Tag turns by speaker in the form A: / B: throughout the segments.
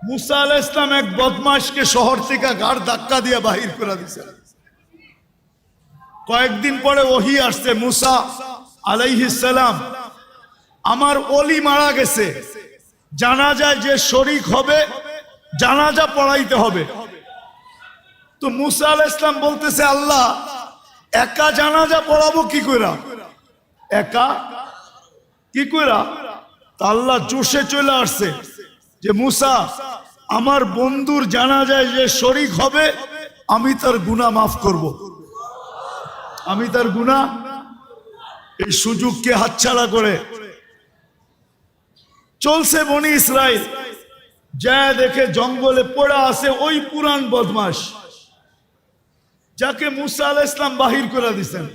A: মুসা আলাইহিস সালাম এক বদমাশকে শহর থেকে গাড় ধাক্কা দিয়ে বাহির করে দিয়েছে। কয়েকদিন পরে ওহী আসছে, মুসা আলাইহিস সালাম, আমার ওলি মারা গেছে, জানাজায় যে শরীক হবে জানাজা পড়াইতে হবে। তো মুসা আলাইহিস সালাম বলতেছে, আল্লাহ একা জানাজা পড়াবো কি কইরা, একা কি কইরা? তা আল্লাহ জোশে চলে আসছে যে মুসা, আমার বন্ধুর জানাজায় যে শরীক হবে আমি তার গুনাহ মাফ করব, আমি তার গুনাহ। এই সুযোগকে হাতছাড়া করে চলছে বনি ইসরাইল, যা দেখে জঙ্গলে পড়া আছে ওই পুরান বদমাশ যাকে মুসা আলাইহিস সালাম বাহির করে দিয়েছেন।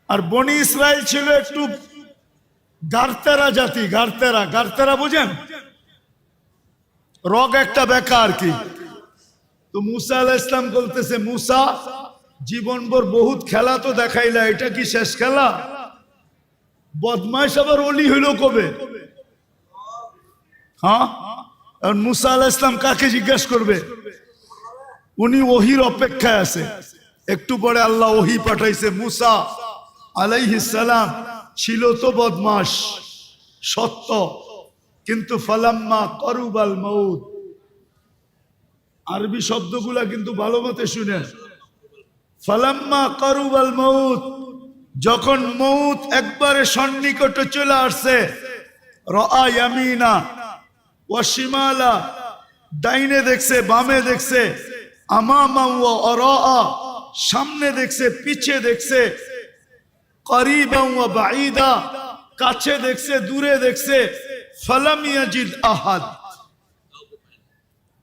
A: আর বনি ইসরাইল ছিল একটু গারতেরা জাতি, গারতেরা, গারতেরা বুঝেন, রগ একটা বেকা আর কি। তো মুসা আলাইহিস সালাম বলতেছে, মুসা জীবনভর বহুত খেলা তো দেখাইলা, এটা কি শেষ খেলা? বদমাইশ আবার ওলি হইল কবে? হ্যাঁ, আর মুসা আলাইহিস সালাম কাকে জিজ্ঞেস করবে? উনি ওহির অপেক্ষায় আছে। একটু পরে আল্লাহ ওহি পাঠাইছে, মুসা আলাইহিস সালাম ছিল তো বদমাশ সত্য, কিন্তু ফালাম্মা করুবাল মউত, আরবি শব্দগুলা কিন্তু ভালো মতে শুনেন। ফালাম্মা করুবাল মউত, যখন মউত একবারে সন্নিকটে চলে আসছে, রাআ ইয়ামিনা ওয়া শিমালা, ডাইনে দেখছে বামে দেখছে, আমামা ওয়া আরাআ, সামনে দেখছে পিছে দেখছে, করিবা ওয়া বাঈদা, কাছে দেখছে দূরে দেখছে, ফালাম ইয়াজিদ আহাদ,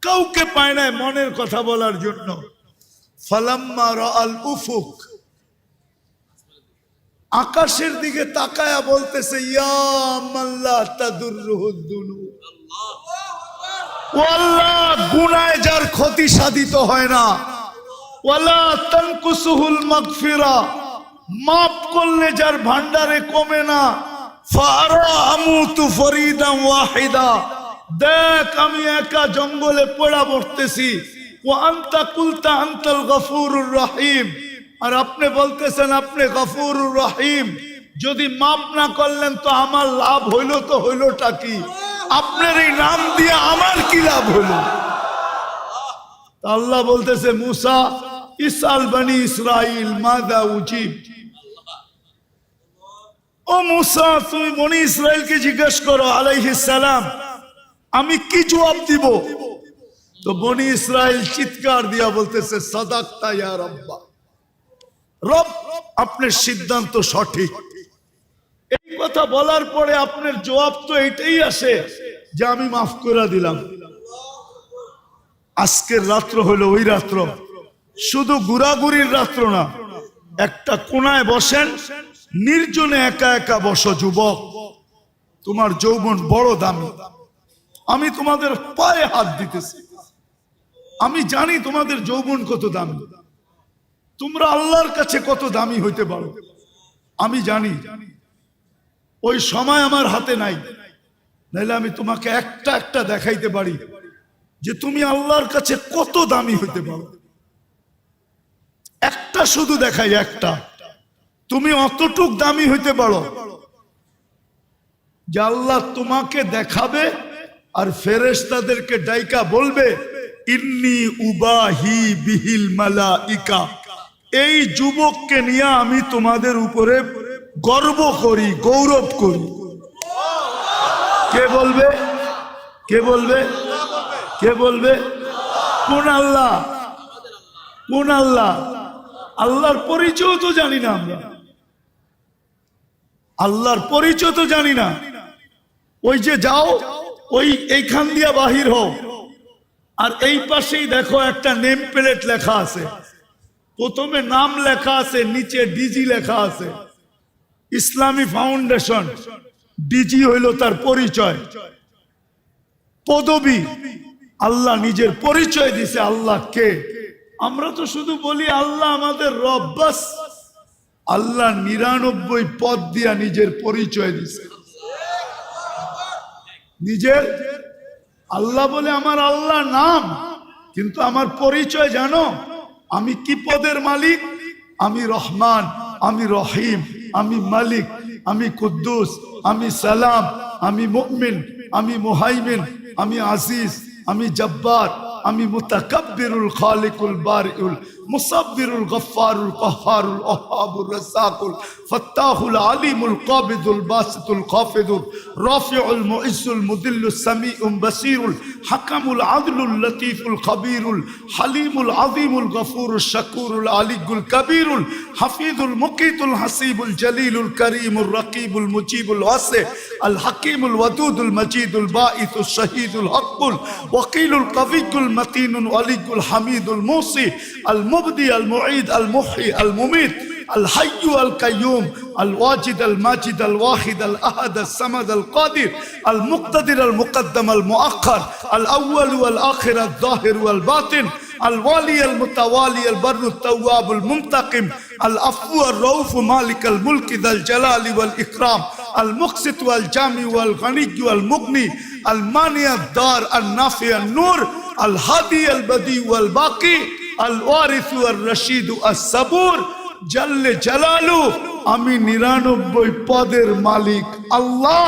A: কাউকে পায় না মনের কথা বলার জন্য। ফালাম্মা রাআল উফুক, আকাশের দিকে তাকায়া বলতেছে, ইয়া মাল্লা তাদুররুহুদ দুনূব, ও আল্লাহ গুনাহে যার ক্ষতি সাধিত হয় না, ওয়ালা তানকুসুহুল মাগফিরা, মাফ করলে যার ভান্ডারে কমে না, ফারা আমুতু ফরিদান ওয়াহিদা, দেখ আমি একা জঙ্গলে পড়া পড়তেছি, ওয়া আনতা কুলতা আনতাল গফুরুর রহিম, আর আপনি বলতেছেন আপনি গফুরুর রহিম, যদি মাফ না করলেন তো আমার লাভ হইল তো হইলটা কি? আপনার এই নাম দিয়ে আমার কি লাভ হইল? আল্লাহ বলতেছে, মুসা ইসআল বনি ইসরাইল মাযা উজিব, ও মুসা তুমি বনি ইসরাইলকে জিজ্ঞেস করো আলাইহিস সালাম আমি কি জবাব দিব। তো বনি ইসরাইল চিৎকার দিয়া বলতেছে, সাদাকতা ইয়া রাব্বা, রব আপনার সিদ্ধান্ত সঠিক। এই কথা বলার পরে আপনার জবাব তো এটাই আসে যে আমি মাফ করে দিলাম। আজকের রাত্র হলো ওই রাত্র, শুধু ঘোরাঘুরির রাত্র না, একটা কোনায় বসেন, নির্জনে একা একা বসো। যুবক, তোমার যৌবন বড় দামি, আমি তোমাদের পায়ে হাত দিতেছি, আমি জানি তোমাদের যৌবন কত দামি, তোমরা আল্লাহর কাছে কত দামি হইতে পারো আমি জানি। ওই সময় আমার হাতে নাই, নাইলে আমি তোমাকে একটা একটা দেখাইতে পারি যে তুমি আল্লাহর কাছে কত দামি হইতে পারো। একটা শুধু দেখাই, একটা, তুমি অতটুক দামি হইতে পারো যে আল্লাহ তোমাকে দেখাবে আর ফেরেশতাদেরকে ডাইকা বলবে, ইন্নী উবাহি বিহিল মালাইকা, এই যুবককে নিয়ে আমি তোমাদের উপরে গর্ব করি, গৌরব করি। কে বলবে? কে বলবে? কে বলবে? কোন আল্লাহ? কোন আল্লাহ? আল্লাহর পরিচয় তো জানি না আমরা, আল্লাহর পরিচয় তো জানি না। ওই যে যাও, ওই এইখান দিয়া বাহির হও, আর এই পাশেই দেখো একটা নেম প্লেট লেখা আছে, প্রথমে নাম লেখা আছে, নিচে ডিজি লেখা আছে, ইসলামী ফাউন্ডেশন। ডিজি হইল তার পরিচয়, পদবী। আল্লাহ নিজের পরিচয় দিছে, আল্লাহ কে। আমরা তো শুধু বলি আল্লাহ আমাদের রব, বাস। আল্লাহ 99 পদ দিয়া নিজের পরিচয় দিছে। নিজের আল্লাহ বলে আমার আল্লাহ নাম, কিন্তু আমার পরিচয় জানো? আমি কি পদের মালিক? আমি রহমান, আমি রহিম, আমি মালিক, আমি কুদ্দুস, আমি সালাম, আমি মুমিন, আমি মুহাইমিন, আমি আজিজ, আমি জব্বার, আমি মুতাকাব্বিরুল খালিকুল বারিউল মুসাব্বিরুল গফফারুল কহ্হারুল ওয়াহ্হাবুর রাজ্জাকুল ফাত্তাহুল আলিমুল কাবিদুল বাসিতুল খাফিদুল রাফিউল মুইজ্জুল মুদিল্লুস সামিউল বাসিরুল হাকামুল আদলুল লতীফুল খবীরুল হালিমুল আযীমুল গফুরুশ শাকুরুল আলিয়ুল কবীরুল হাফিজুল মুকিতুল হাসিবুল জলিলুল করিমুর রকিবুল মুজিবুল ওয়াসি আল হাকিমুল ওয়াদুদুল মজিদুল বাঈসুশ শহীদুল হকুল ওয়াকিলুল কবিয়ুল মতিনুল ওয়ালিয়ুল হামিদুল মুসি আল মুবদি আল মুঈদ আল মুহয়ি আল মুমিত الحي القيوم الواجد الماجد الواحد الأحد الصمد القادر المقتدر المقدم المؤخر الأول والآخر الظاهر والباطن الوالي المتوالي البر التواب المنتقم العفو الرؤوف مالك الملك ذا الجلال والإكرام المقسط والجامع والغني والمغني المانع الدار النافع النور الهادي البديع والباقي الوارث والرشيد الصبور জাল্লে জালালু। আমি ৯৯ পদের মালিক আল্লাহ,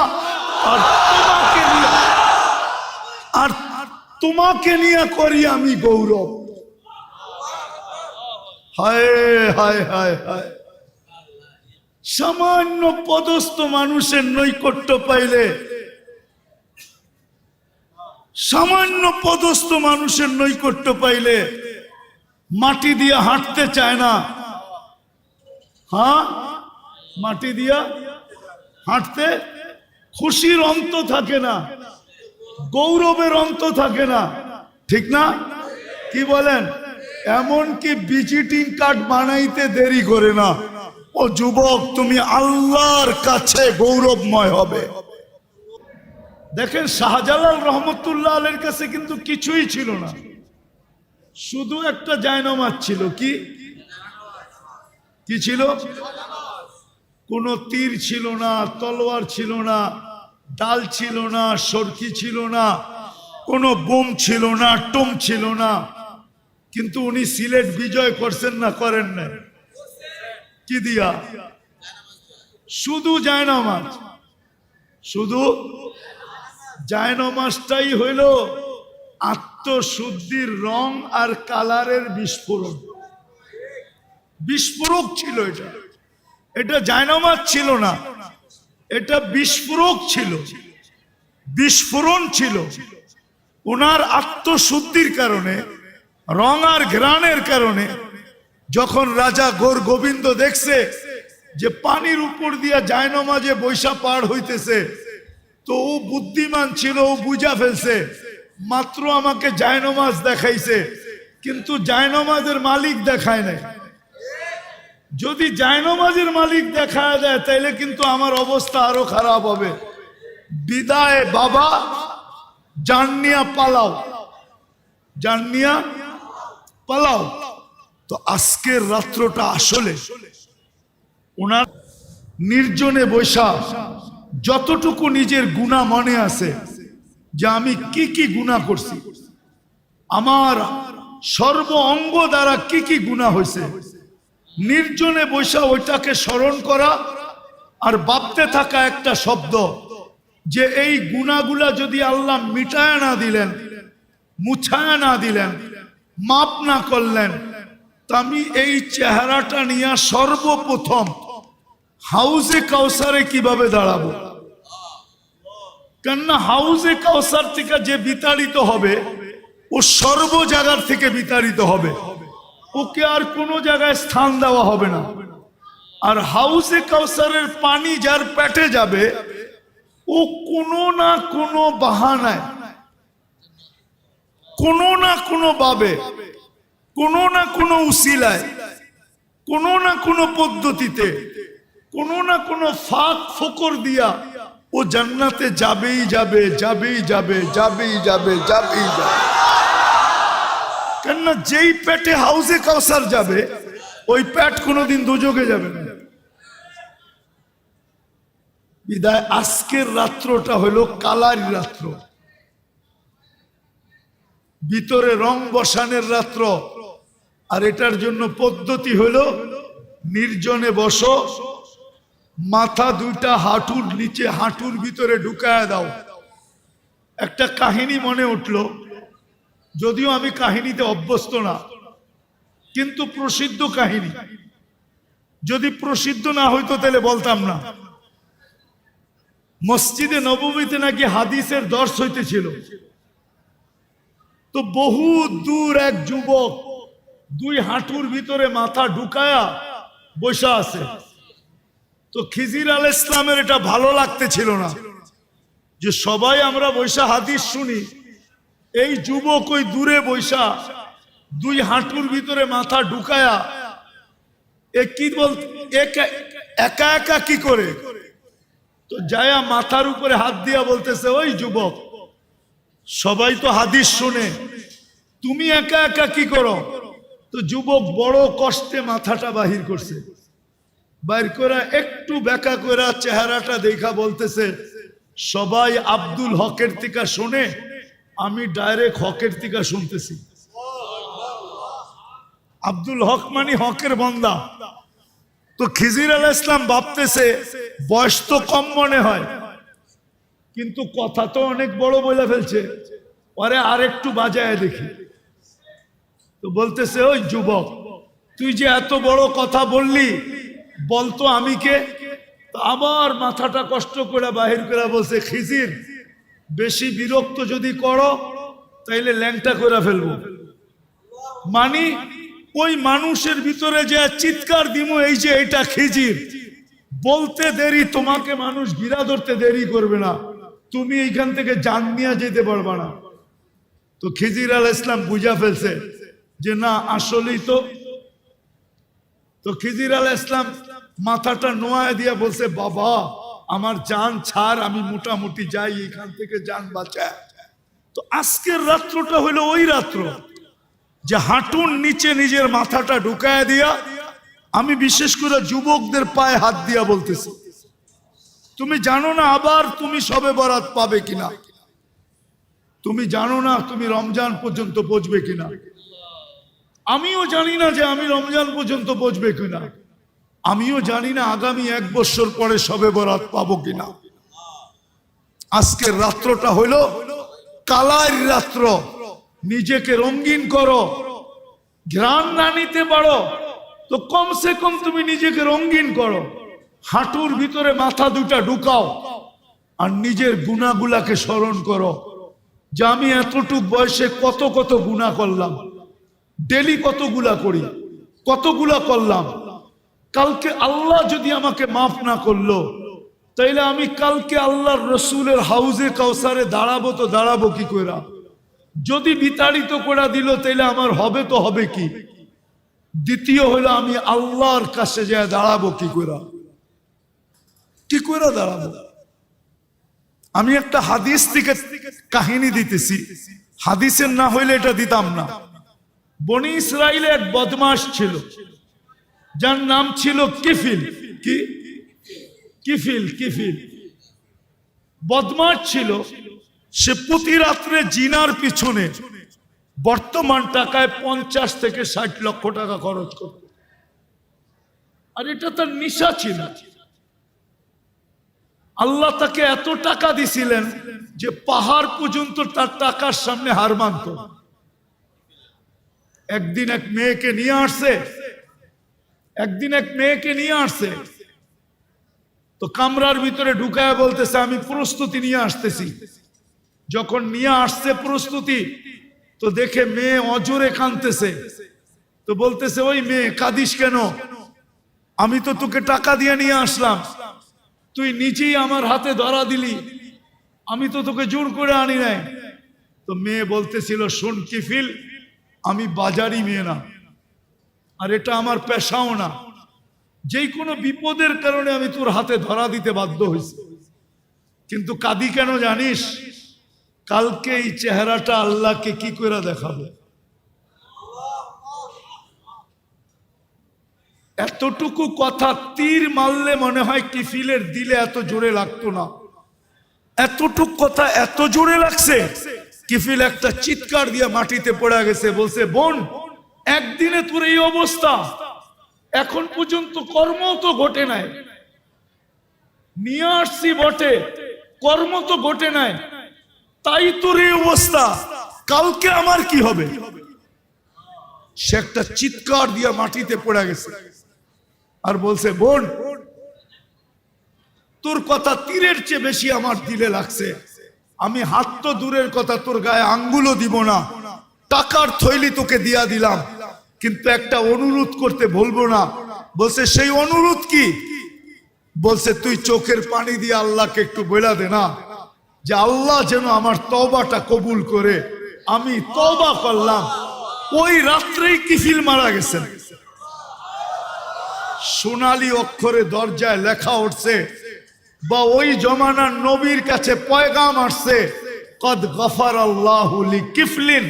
A: আর তোমাকে নিয়ে করি আমি গৌরব। হায় হায় হায় হায়, সামান্য পদস্থ মানুষের নৈকট্য পাইলে, সামান্য পদস্থ মানুষের নৈকট্য পাইলে মাটি দিয়ে হাঁটতে চায় না। হ্যাঁ, মাটি দিয়া হাঁটতে খুশির অন্ত থাকে না, গৌরবের অন্ত থাকে না, ঠিক না? কি বলেন? এমনকি ভিজিটিং কার্ড বানাইতে দেরি করে না। ও যুবক, তুমি আল্লাহর কাছে গৌরবময় হবে। দেখেন, শাহজালাল রহমতুল্লাহ আলাইহির কাছে কিন্তু কিছুই ছিল না, শুধু একটা জায়নামাজ ছিল। কি কি ছিল? কোনো তীর ছিল না, তলোয়ার ছিল না, ডাল ছিল না, সরকি ছিল না, কোনো বোম ছিল না, টোম ছিল না। কিন্তু উনি সিলেট বিজয় করছেন না? করেন না? কি দিয়া? শুধু জায়নামাজ। শুধু জায়নামাজটাই হইল আত্মশুদ্ধির রং আর কালারের বিস্ফোরণ। বিস্ফোরক ছিল এটা, এটা জায়নামাজ ছিল না, এটা বিস্ফোরক ছিল, বিস্ফোরণ ছিল। ওনার আত্মশুদ্ধির কারণে, রং আর ঘ্রাণের কারণে যখন রাজা গোর গোবিন্দ দেখছে যে পানির উপর দিয়া জায়নামাজে বৈশা পার হইতেছে, তো ও বুদ্ধিমান ছিল, ও বুঝা ফেলছে মাত্র আমাকে জায়নামাজ দেখাইছে, কিন্তু জায়নামাজের মালিক দেখায় নাই। যদি জায়নামাজের মালিক দেখা দেয় তাইলে কিন্তু আমার অবস্থা আরো খারাপ হবে। বিদায় বাবা, জানিয়া পালাও, জানিয়া পালাও। তো আজকের রাত্রটা আসলে ওনার নির্জনে বৈশা যতটুকু নিজের গুনাহ মনে আছে, যে আমি কি কি গুনাহ করছি, আমার সর্ব অঙ্গ দ্বারা কি কি গুনাহ হয়েছে, নির্জনে বৈশা ওইটাকে স্মরণ করা আর ভাবতে থাকা একটা শব্দ, যে এই গুনাহগুলা যদি আল্লাহ মিটায় না দিলেন, মুছায় না দিলেন, মাপ না করলেন, তা আমি এই চেহারাটা নিয়ে সর্বপ্রথম হাউজে কাউসারে কিভাবে দাঁড়াবো? কেননা হাউজে কাউসার থেকে যে বিতাড়িত হবে, ও সর্ব জায়গার থেকে বিতাড়িত হবে, ওকে আর কোনো জায়গায় স্থান দেওয়া হবে না। আর হাউজে কাউসারের পানি যার পেটে যাবে, ও কোনো না কোনো বাহানায়, কোনো না কোনো ভাবে, কোনো না কোনো উসিলায়, কোনো না কোনো পদ্ধতিতে, কোনো না কোনো ফাঁক ফোকর দিয়া ও জান্নাতে যাবেই যাবে, যাবেই যাবে, যাবেই যাবে, যাবেই যাবে। কেননা যেই পেটে হাউজে কাউসার যাবে, ওই পেট কোনোদিন দোজখে যাবে না। বিদায় আজকের রাত্রটা হলো কালার রাত্র, ভিতরে রং বসানের রাত্র। আর এটার জন্য পদ্ধতি হলো নির্জনে বসো, মাথা দুইটা হাঁটুর নিচে হাঁটুর ভিতরে ঢুকায় দাও। একটা কাহিনী মনে উঠলো, যদিও আমি কাহিনীতে অভ্যস্ত না, কিন্তু প্রসিদ্ধ কাহিনী। যদি প্রসিদ্ধ না হইতো তাহলে বলতাম না। মসজিদে নববীতে নাকি হাদিসের দর্শ হইতেছিল, তো বহু দূর এক যুবক দুই হাঁটুর ভিতরে মাথা ঢুকায়া বসা আছে। তো খিজির আলাইহিস সালামের এটা ভালো লাগতেছিল না যে সবাই আমরা বৈশা হাদিস শুনি, এই যুবক ওই দূরে বৈশা দুই হাঁটুর ভিতরে মাথা ঢুকায়া কি বল একা একা কি করে। তো যায়া মাথার উপরে হাত দিয়া বলতেছে, ওই যুবক, সবাই তো হাদিস শুনে, তুমি একা একা কি করো? তো যুবক বড় কষ্টে মাথাটা বাহির করছে, বাইর করে একটু বেঁকা করে চেহারাটা দেখা বলতেছে, সবাই আব্দুল হকের থেকে শুনে, আমি ডাইরেক্ট হকের থেকে শুনতেছি। আব্দুল হক মানে হকের বান্দা। তো খিজির আলাইহিস সালাম ভাবতেছে বয়স তো কম মনে হয়, কিন্তু কথা তো অনেক বড় বলে ফেলছে, পরে আর একটু বাজায় দেখি। তো বলতেছে, ওই যুবক, তুই যে এত বড় কথা বললি, বলতো আমি কে? তো আবার মাথাটা কষ্ট করে বাহির করে বলছে, খিজির, বেশি বিরক্ত যদি করো তাইলে ল্যাংটা করে ফেলবো। মানি ওই মানুষের ভিতরে যে চিৎকার দিমু, এই যে এটা খিজির, বলতে দেরি, তোমাকে মানুষ গিরা ধরতে দেরি করবে না, তুমি এইখান থেকে জান নিয়ে যেতে পারবা না। তো খিজির আলাইহিস সালাম বুঝা ফেলছে যে না, আসলেই তো। তো খিজির আলাইহিস সালাম মাথাটা নোয়ায় দিয়া বলছে, বাবা, আমার জান ছাড়, আমি মোটামুটি যাই এখান থেকে, জান বাঁচা। তো আজকের রাত্রটা হলো ওই রাত্র যে হাঁটুর নিচে নিজের মাথাটা ঢুকায় দিয়া, আমি বিশেষ করে যুবকদের পায়ে হাত দিয়া বলতেছি, তুমি জানো না আবার তুমি শবে বরাত পাবে কিনা, তুমি জানো না তুমি রমজান পর্যন্ত পৌঁছবে কিনা, আমিও জানি না যে আমি রমজান পর্যন্ত পৌঁছবে কিনা, আমিও জানি না আগামী 1 বছর পরে শবে বরাত পাবো কিনা। আজকের রাত্রটা হইল কালার রাত্র, নিজেকে রঙিন করো। ঘ্রাণ না নিতে পারো তো কমসে কম তুমি নিজেকে রঙিন করো, হাঁটুর ভিতরে মাথা দুটা ঢুকাও, আর নিজের গুনাহগুলাকে স্মরণ করো যে আমি এতটুক বয়সে কত কত গুনাহ করলাম, ডেলি কতগুলা করি, কতগুলা করলাম। কালকে আল্লাহ যদি আমাকে মাফ না করলো, তাইলে আমি কালকে আল্লাহর রসুলের হাউজে কাউসারে দাঁড়াবো, তো দাঁড়াবো কি করে? যদি বিতাড়িত করে দিল, তাইলে আমার হবে তো হবে কি? দ্বিতীয় হলো আমি আল্লাহর কাছে যায় দাঁড়াবো কি করে? কি করে দাঁড়াবো? আমি একটা হাদিস থেকে কাহিনী দিতেছি, হাদিসের না হইলে এটা দিতাম না। বনি ইসরাইলে এক বদমাশ ছিল, যার নাম ছিল কিফিল। কি? কিফিল। কিফিল বদমাশ ছিল। সে প্রতি রাত্রে জিনার পিছনে বর্তমান টাকায় 50 থেকে 60 লক্ষ টাকা খরচ করত, আর এটা তার নেশা ছিল। আল্লাহ তাকে এত টাকা দিছিলেন যে পাহাড় পর্যন্ত তার টাকার সামনে হার মানত। একদিন এক মেয়েকে নিয়ে আসছে, তো কামরার ভিতরে ঢুকায় বলতেছে, আমি প্রস্তুতি নিয়ে আসতেছি। যখন নিয়ে আসছে প্রস্তুতি, তো দেখে মেয়ে অজরে কাঁদতেছে। তো বলতেছে, ওই মেয়ে, কাঁদিস কেন? আমি তো তোকে টাকা দিয়ে নিয়ে আসলাম, তুই নিজেই আমার হাতে ধরা দিলি, আমি তো তোকে জোর করে আনি নাই। তো মেয়ে বলতেছিল, শোন কিফিল, আমি বাজারি মেয়ে না, আর এটা আমার পেশাও না, যে কোনো বিপদের কারণে আমি তোর হাতে ধরা দিতে বাধ্য হয়েছি। কিন্তু কাঁদি কেন জানিস? কালকে এই চেহারাটা আল্লাহকে কি করে দেখাবো? এতটুকু কথা তীর মারলে মনে হয় কিফিলের দিলে এত জোরে লাগতো না, এতটুক কথা এত জোরে লাগছে। কিফিল একটা চিৎকার দিয়ে মাটিতে পড়ে গেছে, বলছে বোন একদিনে তোর এই অবস্থা, এখন পর্যন্ত কর্ম তো ঘটে নাই, নিয়ে আসছি বটে কর্ম তো ঘটে নাই, তাই তোর এই অবস্থা, কালকে আমার কি হবে? সে একটা চিৎকার দিয়ে মাটিতে পড়ে গেছে আর বলছে বোন তোর কথা তীরের চেয়ে বেশি আমার দিলে লাগছে, আমি হাত তো দূরের কথা তোর গায়ে আঙ্গুলও দিব না, টাকার থৈলি তোকে দিয়া দিলাম, কিন্তু একটা অনুরোধ করতে বলবো না। বলছে সেই অনুরোধ কি? বলছে তুই চোখের পানি দিয়ে আল্লাহকে একটু বলে দে না যে আল্লাহ যেন আমার তওবাটা কবুল করে। আমি তওবা করলাম। ওই রাত্রেই কিফিল মারা গেছেন। সোনালী অক্ষরে দরজায় লেখা উঠছে বা ওই জমানার নবীর কাছে পয়গাম আসছে, কদ গফার আল্লাহু লিকিফলিন,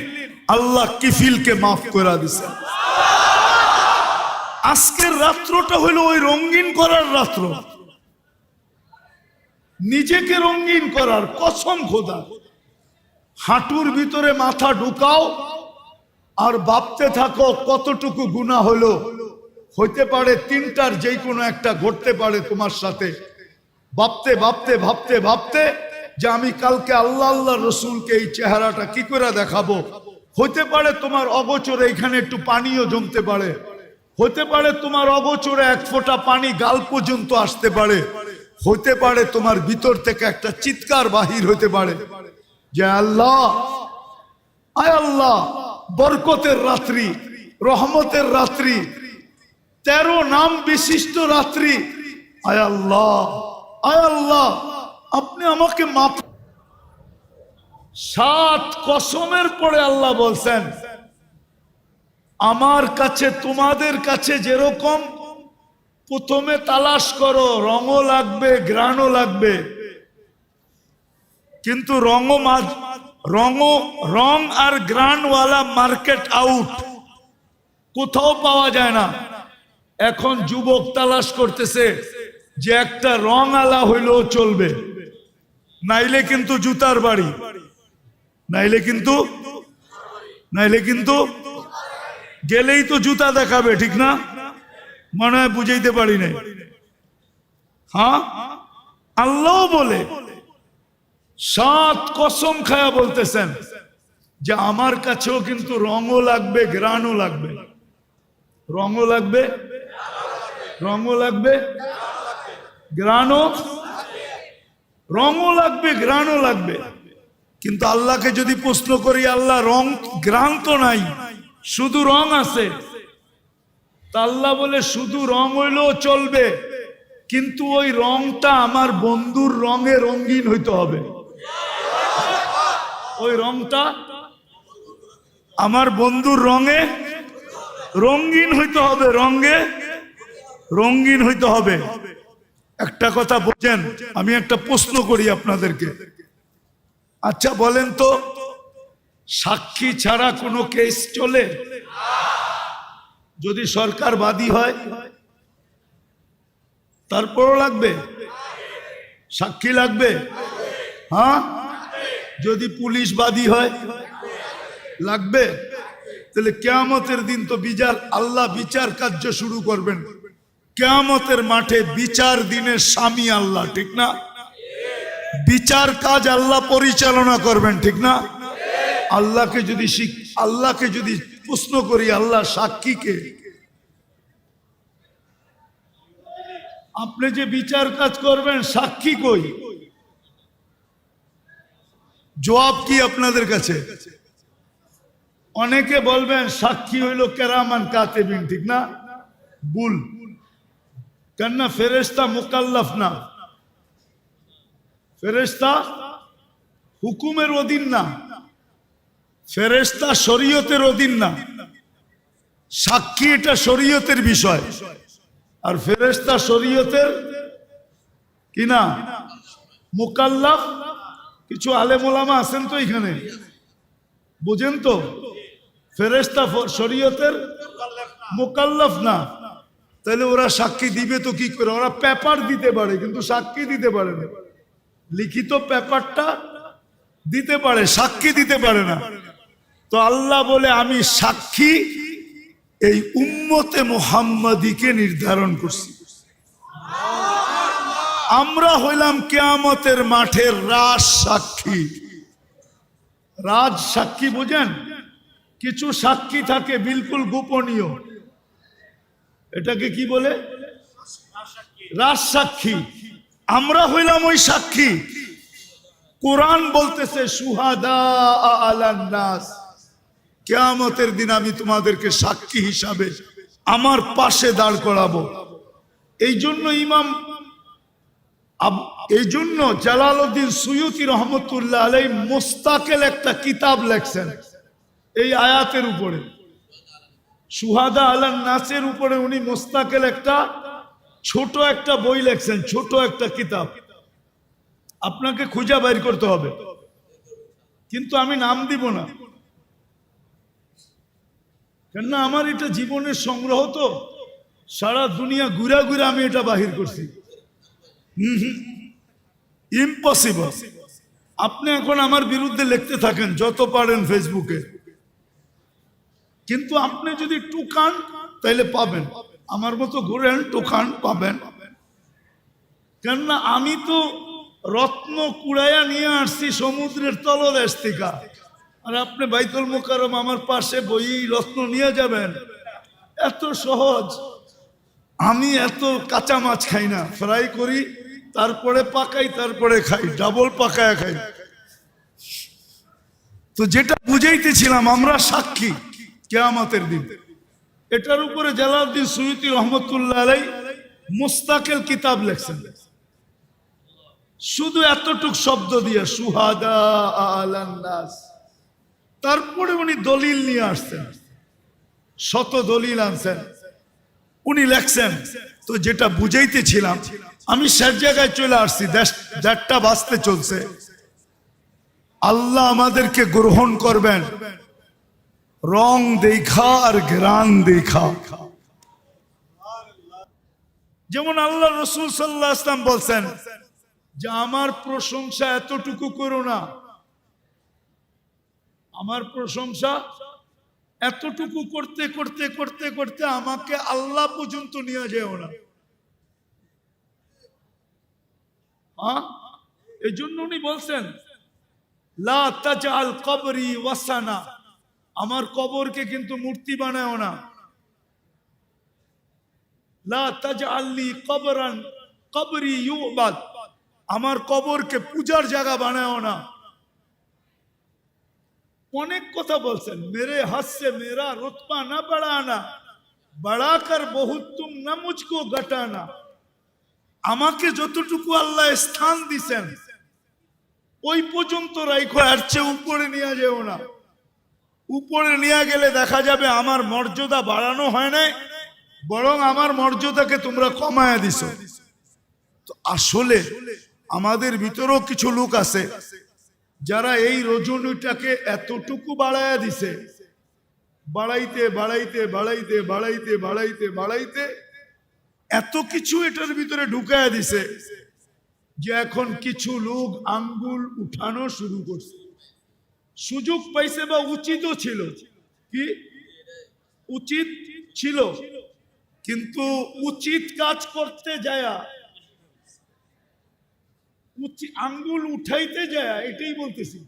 A: আল্লাহ কিফিলকে মাফ করে দিয়েছেন। আজকের রাত্রটা হলো ওই রঙিন করার রাত্র, নিজেকে রঙিন করার। কসম খোদা, হাঁটুর ভিতরে মাথা ঢুকাও আর ভাবতে থাকো কতটুকু গুনাহ হলো। হইতে পারে তিনটার যে কোনো একটা ঘটতে পারে তোমার সাথে। ভাবতে ভাবতে ভাবতে ভাবতে যে আমি কালকে আল্লাহ আল্লাহ রসুলকে এই চেহারাটা কি করে দেখাবো। হইতে পারে তোমার অগোচরে এখানে একটু পানিও জমতে পারে, হতে পারে তোমার অগোচরে এক ফোঁটা পানি গাল পর্যন্ত আসতে পারে, হতে পারে তোমার ভিতর থেকে একটা চিৎকার বাহির হতে পারে যে আল্লাহ, আয় আল্লাহ, বরকতের রাত্রি, রহমতের রাত্রি, 13 নাম বিশিষ্ট রাত্রি, আয় আল্লাহ, আয় আল্লাহ, আপনি আমাকে মাফ। 7 কসমের পরে আল্লাহ বলছেন আমার কাছে তোমাদের কাছে যেরকম প্রথমে তালাশ করো, রঙও লাগবে গ্রানও লাগবে, কিন্তু রং আর গ্রানওয়ালা মার্কেট আউট, কোথাও পাওয়া যায় না। এখন যুবক তালাশ করতেছে যে একটা রং আলা হইলেও চলবে, নাইলে কিন্তু জুতার বাড়ি, নাইলে কিন্তু গেলেই তো জুতা দেখাবে, ঠিক না? মনে হয় বুঝাইতে পারি নাই। হ্যাঁ, আল্লাহ বলে 7 কসম খায়া বলতেছেন যে আমার কাছেও কিন্তু রঙও লাগবে গ্রানও লাগবে, রঙও লাগবে, রঙও লাগবে, গ্রানও, রঙও লাগবে গ্রানও লাগবে। কিন্তু আল্লাহকে যদি প্রশ্ন করি, আল্লাহ রং গ্রান তো নাই, শুধু রং আছে, তা আল্লাহ বলে শুধু রং হইলেও চলবে, কিন্তু ওই রংটা আমার বন্ধুর রঙে রঙিন হইতে হবে। ওই রংটা আমার বন্ধুর রঙে রঙিন হইতে হবে, রঙে রঙিন হইতে হবে। একটা কথা বোঝেন, আমি একটা প্রশ্ন করি আপনাদেরকে, আচ্ছা বলেন তো, সাক্ষী ছাড়া কোনো কেস চলে? যদি সরকার বাদী হয় তারপরও লাগবে, সাক্ষী লাগবে। হ্যাঁ, যদি পুলিশ বাদী হয় লাগবে। তাহলে কিয়ামতের দিন তো আল্লাহ বিচার কার্য শুরু করবেন। কিয়ামতের মাঠে বিচার দিনের স্বামী আল্লাহ, ঠিক না? বিচার কাজ আল্লাহ পরিচালনা করবেন, ঠিক না? আল্লাহকে যদি প্রশ্ন করি, আল্লাহ সাক্ষীকে, আপনি যে বিচার কাজ করবেন সাক্ষী কই? জবাব কি আপনাদের কাছে? অনেকে বলবেন সাক্ষী হইল কেরামান কাতিবিন, ঠিক না? ভুল। কেননা ফেরেশতা মুকাল্লাফ না, ফেরেশতা হুকুমের অধীন না, ফেরেশতা শরীয়তের অধীন না। সাক্ষী এটা শরীয়তের বিষয়, আর ফেরেশতা শরীয়তের কি না, মুকাল্লাফ। কিছু আলেম ওলামা আছেন তো এখানে, বুঝেন তো? ফেরেশতা শরীয়তের মুকাল্লাফ না, তাহলে ওরা সাক্ষী দিবে তো কি করে? ওরা পেপার দিতে পারে কিন্তু সাক্ষী দিতে পারে না। লিখিত পেপারটা দিতে পারে, সাক্ষী দিতে পারে না। তো আল্লাহ বলে আমি সাক্ষী এই উম্মতে মুহাম্মাদীকে নির্ধারণ করছি। আমরা হইলাম কিয়ামতের মাঠের রাজ সাক্ষী। রাজ সাক্ষী বুঝেন? কিছু সাক্ষী থাকে বিলকুল গোপনীয়, এটাকে কি বলে? রাজ সাক্ষী। আমরা হইলাম ওই সাক্ষী। কোরআন বলতেছে শুহাদা আলান নাস, কিয়ামতের দিন আমি তোমাদেরকে সাক্ষী হিসাবে আমার পাশে দাঁড় করাবো। এই জন্য জালালউদ্দিন সুয়ুতী রহমতুল্লাহ আলাইহি মুস্তাকিল একটা কিতাব লেখছেন এই আয়াতের উপরে, শুহাদা আলান নাসের উপরে। উনি মুস্তাকিল একটা ছোট একটা বই লেখছেন, ছোট একটা কিতাব। আপনাকে খুঁজে বাইর করতে হবে, কিন্তু আমি নাম দিব না, কেননা আমার এটা জীবনের সংগ্রহ, তো সারা দুনিয়া ঘুরা ঘুরা আমি এটা বাহির করছি। ইম্পসিবল। আপনি এখন আমার বিরুদ্ধে লিখতে থাকেন যত পারেন ফেসবুকে, কিন্তু আপনি যদি টুকান তাইলে পাবেন, আমার মতো ঘুরেন টুকান পাবেন। কেননা আমি তো রত্ন কুড়াইয়া নিয়ে আসছি সমুদ্রের তলদেশ থেকে, আর আপনি বাইতুল মুকাররম আমার পাশে বই রত্ন নিয়ে যাবেন? এত সহজ। আমি এত কাঁচা মাছ খাই না, ফ্রাই করি, তারপরে পাকাই, তারপরে খাই, ডাবল পাকায় খাই। তো যেটা বুঝাইতেছিলাম, আমরা সাক্ষী কিয়ামতের দিন। এটার উপরে জালালউদ্দিন সুয়ুতী রহমতুল্লাহ আলাইহি মুস্তাকিল কিতাব লেখছেন, শুধু এতটুক শব্দ দিয়ে শুহাদা আলান নাস। তারপরে উনি দলিল নিয়ে আসছেন, শত দলিল আনছেন, উনি লেখছেন। তো যেটা বুঝাইতেছিলাম, আমি শেষ জায়গায় চলে আসছি, দেড়টা বাজতে চলছে। আল্লাহ আমাদেরকে গ্রহণ করবেন রং দেখা আর গ্রান দেখা। যেমন আল্লাহ রাসূল সাল্লাল্লাহু আলাইহি ওয়াসাল্লাম বলছেন যে আমার প্রশংসা এতটুকু করো না, আমার প্রশংসা এতটুকু করতে করতে করতে করতে আমাকে আল্লাহ পর্যন্ত নিয়ে যেও না। এই জন্য উনি বলছেন লা তাজআল কবরি ওয়াসানা, আমার কবরকে কিন্তু মূর্তি বানাও না। লা তাজআলনি কবরান কবরি ইউবাদ, আমার কবরকে পূজার জায়গা বানাও না। অনেক কথা বলছেন। মেরে হাত সে মেরা রুতবা না বাড়ানা, বাড়াকর বহুত তুম না মুঝকো ঘটানা। আমাকে যতটুকু আল্লাহ স্থান দিছেন ওই পর্যন্ত রাখো, এর চেয়ে উপরে নিয়ে যেও না। উপরে নিয়ে গেলে দেখা যাবে আমার মর্যাদা বাড়ানো হয় নাই, বরং আমার মর্যাদাকে তোমরা কমায়া দিছো। তো আসলে আমাদের ভিতরেও কিছু লোক আছে যারা এই রজনীটাকে এতটুকু বাড়ায়া দিছে, বাড়াইতে বাড়াইতে বাড়াইতে বাড়াইতে বাড়াইতে বাড়াইতে এত কিছু এটার ভিতরে ঢুকায়া দিছে যে এখন কিছু লোক আঙ্গুল উঠানো শুরু করছে। সুযোগ পাইছে বা উচিতও ছিল, কি উচিত ছিল, কিন্তু উচিত কাজ করতে যায় আঙ্গুল উঠাইতে যায়, এটাই বলতেছি,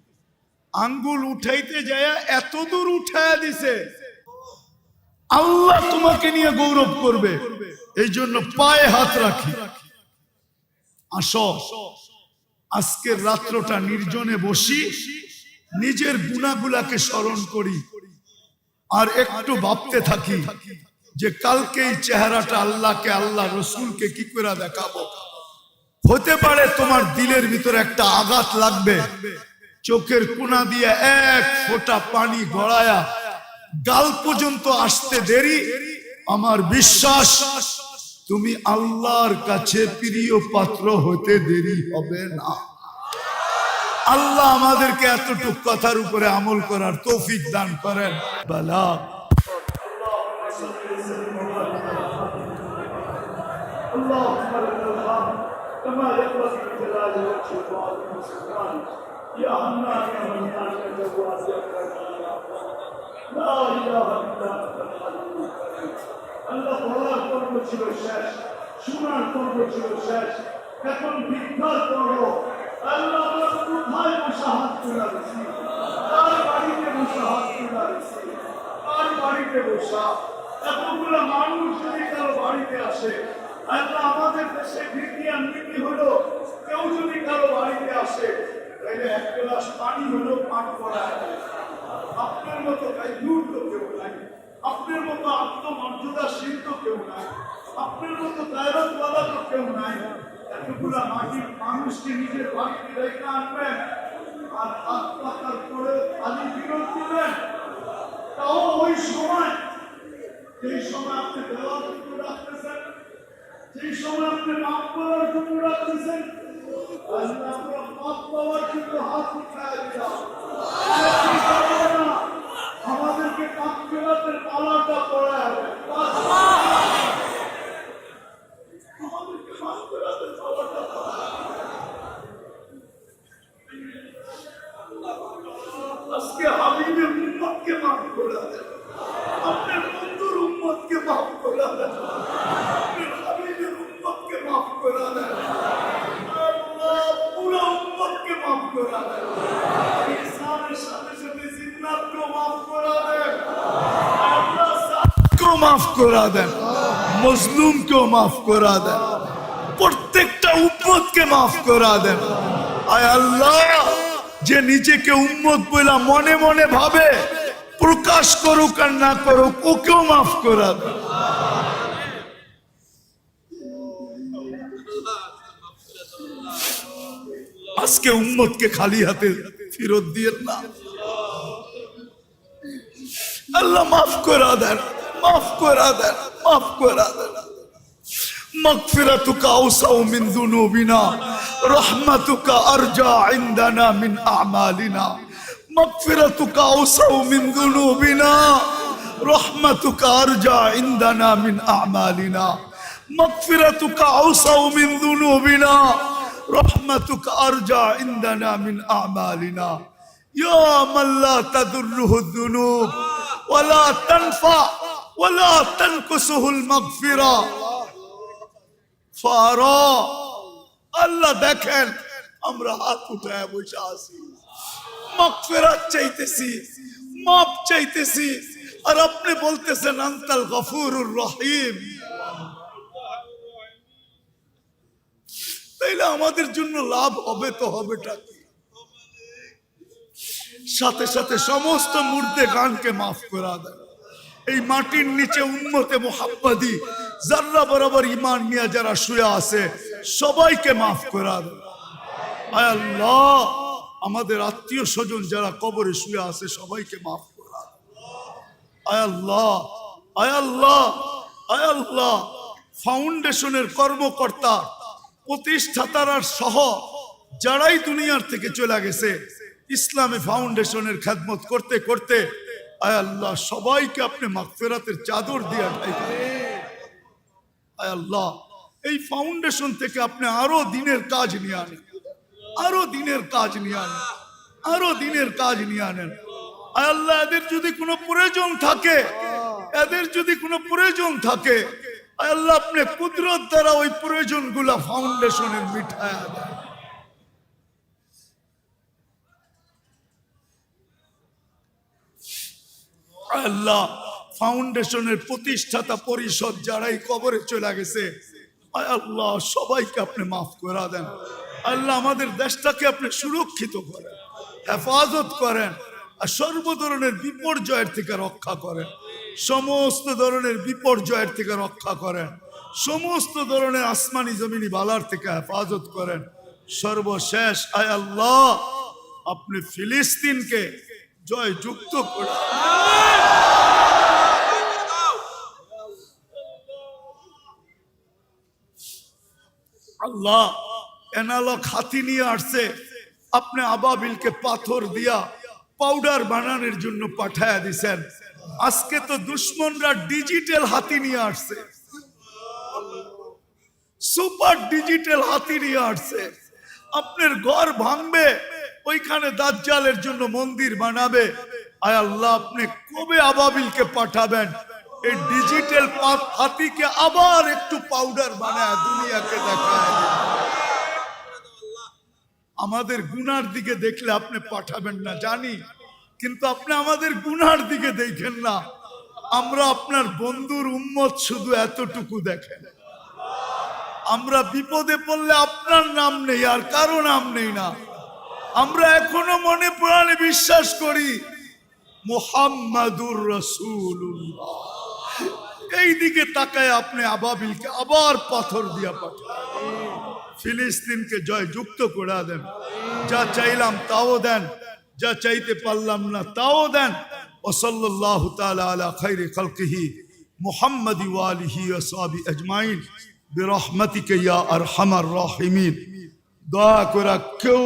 A: আঙ্গুল উঠাইতে যায় এত দূর উঠায়া দিছে। আল্লাহ তোমাকে নিয়ে গৌরব করবে, এই জন্য পায়ে হাত রাখি। আসো আজকের রাত্রটা নির্জনে বসি, নিজের গুনাহগুলাকে স্মরণ করি, আর একটু ভাবতে থাকি যে কালকে এই চেহারাটা আল্লাহকে, আল্লাহ রসুলকে কি করে দেখাবো। হতে পারে তোমার দিলের ভিতরে একটা আঘাত লাগবে, চোখের কোনা দিয়ে এক ফোঁটা পানি গড়ায়া গাল পর্যন্ত আসতে দেরি। আমার বিশ্বাস তুমি আল্লাহর কাছে প্রিয় পাত্র হতে দেরি হবে না। আল্লাহ আমাদেরকে এতটুকু কথার উপরে আমল করার তৌফিক দান করেন। বালা اللهم لك الحمد كما ينبغي لجلال وجهك وعظيم سلطانك يا حنان يا منان يا جواد يا كريم لا اله الا انت الحي القيوم আল্লাহ বলার পর্ব ছিল শেষ, শোনার পর্ব ছিল শেষ, এখন ভিক্ষার পর্ব। আল্লাহ আমরা কোথায় বসে হাত তুলে দিচ্ছি, তার বাড়িতে বসে হাত তুলে দিচ্ছি, তার বাড়িতে বসা এতগুলো মানুষ যদি কারো বাড়িতে আসে, আল্লাহ আমাদের দেশে বিজ্ঞান নীতি হলো কেউ যদি কারো বাড়িতে আসে তাহলে এক গ্লাস পানি হলো পান করা। আপনার মতো গাইডুর তো কেউ নাই, আপনার মতো আত্মমর্যাদাশীল তো কেউ নাই, আপনার মতো দায়রাতওয়ালা তো কেউ নাই। এতগুলা মাটির মানুষকে নিজের বাড়িতে রেখে আনবেন আর হাত পাতার পরে খালি বিরোধ দিবেন, তাও ওই সময় যেই সময় আপনি দেওয়ার জন্য রাখতেছেন, যেই সময় আপনি মাফ করার জন্য রাখতেছেন, আমরা মাফ পাওয়ার জন্য হাত উঠায় দিলাম। আমাদেরকে কাকরাতের পালাটা পড়ায় আমাদেরকে কাকরাতের পালাটা আজকে হাবিবের উম্মতকে মাফ করে দেন, আপনার বন্ধুর উম্মতকে মাফ করে দেন, আপনার হাবিবের উম্মতকে মাফ করে দেন, আল্লাহ পুরো উম্মতকে মাফ করে দেন, ইসলামের সাথে সাথে জিন্নাতকেও মাফ করে দেন, আল্লাহ সাদকেও মাফ করে দেন, মজলুমকেও মাফ করে দেন, প্রত্যেকটা উম্মতকে মাফ করে দেন। আয় আল্লাহ, যে নিজেকে উম্মত বলে মনে মনে ভাবে, প্রকাশ করুক আর না করুক, ওকেও মাফ করা দেন। আজকে উম্মতকে খালি হাতে ফেরত দিয়েন না, আল্লাহ মাফ করা দেন, মাফ করা দেন, মাফ করা দেন। مغفرتك أوسع من ذنوبنا رحمتك أرجى عندنا من أعمالنا مغفرتك أوسع من ذنوبنا رحمتك أرجى عندنا من أعمالنا مغفرتك أوسع من ذنوبنا رحمتك أرجى عندنا من أعمالنا يا من لا تضره الذنوب ولا تنفع ولا تنقصه المغفرة ফারা। আল্লাহ দেখেন আমরা হাত উঠায় বসে আছি, মাগফিরাত চাইতেছি, মাপ চাইতেছি, আর আপনি বলতেছেন আনতাল গফুরুর রহিম। তাইলে আমাদের জন্য লাভ হবে তো হবেটা কি? সাথে সাথে সমস্ত মুর্দে গানকে মাফ করা দেন। এই মাটির নিচে উম্মতে মুহাম্মাদি যারা বরাবর ঈমান নিয়ে যারা শুয়ে আছে সবাইকে মাফ করা দেন। আয় আল্লাহ, আমাদের আত্মীয় স্বজন যারা কবরে শুয়ে আছে সবাইকে মাফ করা দেন। আয় আল্লাহ, আয় আল্লাহ, আয় আল্লাহ, ফাউন্ডেশনের কর্মকর্তা প্রতিষ্ঠাতারা সহ যারাই দুনিয়ার থেকে চলে গেছে ইসলামী ফাউন্ডেশনের খেদমত করতে করতে, আয় আল্লাহ সবাইকে আপনি মাগফিরাতের চাদর দিয়ে ঢাকেন। আয় আল্লাহ, এই ফাউন্ডেশন থেকে আপনি আরো দিনের কাজ নিয়ে আনেন, আরো দিনের কাজ নিয়ে আনেন, আরো দিনের কাজ নিয়ে আনেন। আয় আল্লাহ, এদের যদি কোনো প্রয়োজন থাকে, এদের যদি কোনো প্রয়োজন থাকে, আয় আল্লাহ আপনি কুদরত দ্বারা ওই প্রয়োজনগুলা ফাউন্ডেশনের মিঠায় দেন। আল্লাহ, ফাউন্ডেশনের প্রতিষ্ঠাতা পরিষদ যারাই কবরে চলে গেছে, আল্লাহ সবাইকে আপনি মাফ করে দেন। আল্লাহ আমাদের দেশটাকে আপনি সুরক্ষিত করেন, হেফাজত করেন, আর সর্ব ধরনের বিপর্যয়ের থেকে রক্ষা করেন, সমস্ত ধরনের বিপর্যয়ের থেকে রক্ষা করেন, সমস্ত ধরনের আসমানি জমিনি বালার থেকে হেফাজত করেন। সর্বশেষ আয় আল্লাহ আপনি ফিলিস্তিনকে জয় যুক্ত করে আল্লাহ এনালক হাতি নিয়ে আসছে, আপনি আবাবিলকে পাথর দিয়া পাউডার বানানোর জন্য পাঠায়া দিছেন। আজকে তো দুশ্মনরা ডিজিটাল হাতি নিয়ে আসছে, সুপার ডিজিটাল হাতি নিয়ে আসছে, আপনার ঘর ভাঙবে, ওইখানে দাজ্জালের জন্য মন্দির বানাবে। আয় আল্লাহ, আপনি কবে আবাবিলকে পাঠাবেন এই ডিজিটাল হাতিকে আবার একটু পাউডার বানায় দুনিয়াকে দেখায়? আমাদের গুনার দিকে দেখলে আপনি পাঠাবেন না জানি, কিন্তু আপনি আমাদের গুনার দিকে দেখেন না। আমরা আপনার বন্ধুর উম্মত, শুধু এতটুকু দেখেন। আমরা বিপদে পড়লে আপনার নাম নেই, আর কারো নাম নেই না। আমরা এখনো মনে প্রাণে বিশ্বাস করি মুহাম্মাদুর রাসূলুল্লাহ। এই দিকে তাকায় আপনি আবাবিলকে আবার পাথর দিয়া পাঠান। ফিলিস্তিনকে জয় যুক্ত করে দেন। যা চাইলাম তাও দেন, যা চাইতে পারলাম না তাও দেন। ওয়াসাল্লাল্লাহু তাআলা আলা খায়রি খালকিহি মুহাম্মাদি ওয়া আলিহি ওয়া সাহবিহি আজমাইন বিরহমাতিকা ইয়া আরহামার রাহিমিন। দোয়া করে কেউ